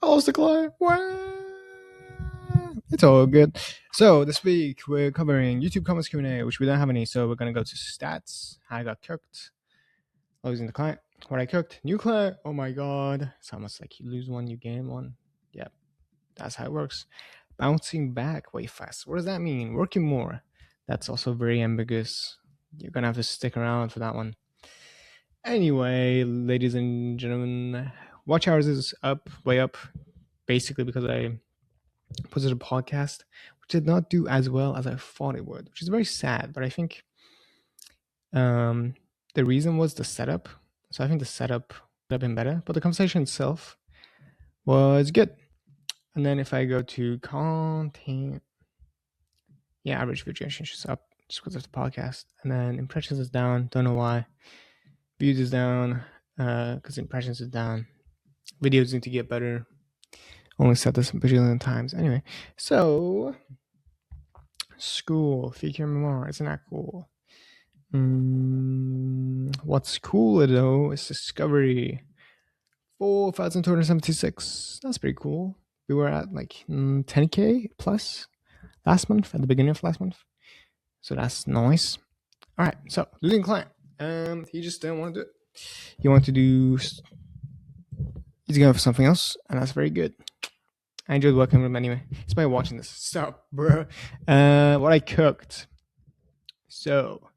I lost the client. It's all good. So this week we're covering YouTube comments Q&A, which we don't have any. So we're gonna go to stats. How I got cooked. Losing the client. What I cooked. New client. Oh my god. It's almost like you lose one, you gain one. Yep. That's how it works. Bouncing back way fast. What does that mean? Working more. That's also very ambiguous. You're gonna have to stick around for that one. Anyway, ladies and gentlemen, watch hours is up, way up, basically because I posted a podcast which did not do as well as I thought it would, which is very sad. But I think the reason was the setup. So I think the setup would have been better, but the conversation itself was good. And then if I go to content, yeah, average view generation is up just because of the podcast. And then impressions is down. Don't know why. Views is down because impressions is down. Videos need to get better. Only said this a bajillion times. Anyway, so school, Figure Memoir, isn't that cool? What's cooler though is Discovery. 4,276. That's pretty cool. We were at like 10K plus last month, at the beginning of last month. So that's nice. All right, so losing client. He just didn't want to do it. He wanted to do. He's going for something else, and that's very good. I enjoyed working with him anyway. He's probably watching this. Stop, bro. What I cooked. So,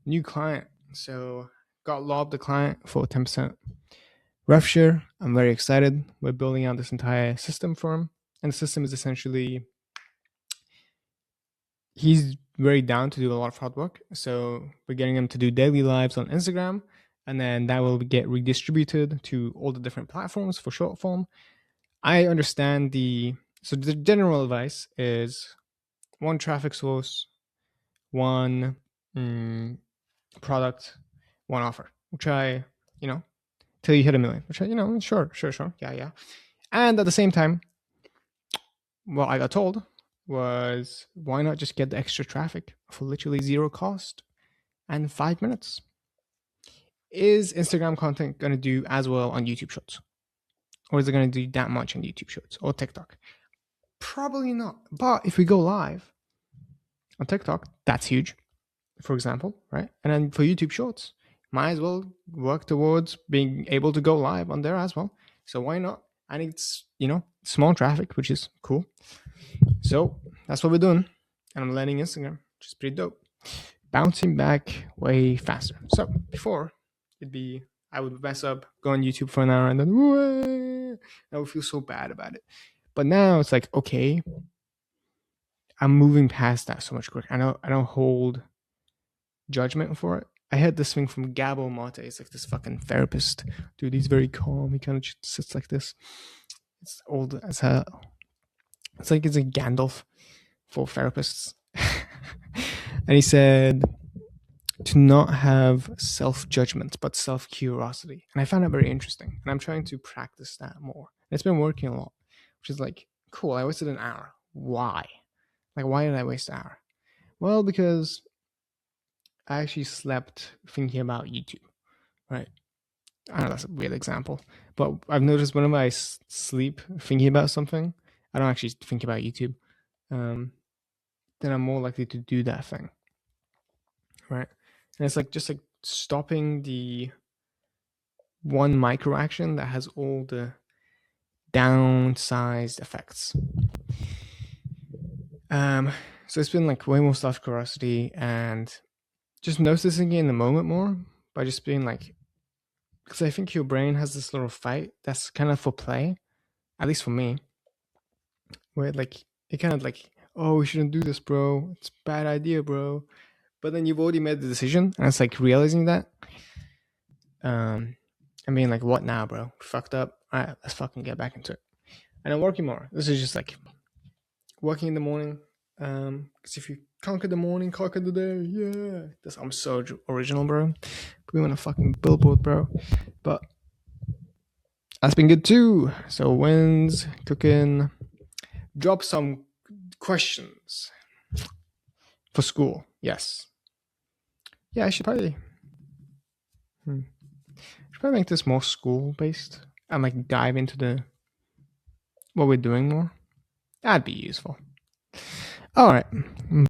new client. So, got lobbed the client for 10%. Rev share. I'm very excited. We're building out this entire system for him. And the system is essentially, he's very down to do a lot of hard work. So, we're getting him to do daily lives on Instagram. And then that will get redistributed to all the different platforms for short form. I understand so the general advice is one traffic source, one product, one offer, which I, till you hit 1 million, which I, sure. Yeah. And at the same time, what I got told was, why not just get the extra traffic for literally zero cost and 5 minutes? Is Instagram content going to do as well on YouTube Shorts? Or is it going to do that much on YouTube Shorts or TikTok? Probably not. But if we go live on TikTok, that's huge, for example, right? And then for YouTube Shorts, might as well work towards being able to go live on there as well. So why not? And it's, small traffic, which is cool. So that's what we're doing. And I'm learning Instagram, which is pretty dope. Bouncing back way faster. So before, I would mess up, go on YouTube for an hour, and then I would feel so bad about it. But now it's like, okay, I'm moving past that so much quicker. I don't hold judgment for it. I heard this thing from Gabo Mate. It's like this fucking therapist. Dude, he's very calm. He kind of just sits like this. It's old as hell. It's like it's a Gandalf for therapists. And he said to not have self-judgment, but self-curiosity. And I found that very interesting. And I'm trying to practice that more. And it's been working a lot, which is like, cool, I wasted an hour. Why? Like, why did I waste an hour? Well, because I actually slept thinking about YouTube, right? I know that's a weird example, but I've noticed whenever I sleep thinking about something, I don't actually think about YouTube. Then I'm more likely to do that thing, right? And it's like just like stopping the one micro action that has all the downsized effects. So it's been like way more self-curiosity and just noticing it in the moment more by just being like, because I think your brain has this little fight that's kind of for play, at least for me, where like it kind of like, oh, we shouldn't do this, bro. It's a bad idea, bro. But then you've already made the decision, and it's like realizing that. I mean, like, what now, bro? Fucked up. All right, let's fucking get back into it. And I'm working more. This is just like working in the morning. Because if you conquer the morning, conquer the day. Yeah. I'm so original, bro. Put me on a fucking billboard, bro. But that's been good too. So wins, cooking. Drop some questions for school. Yes. Yeah, I should probably make this more school based and like dive into the what we're doing more. That'd be useful. All right.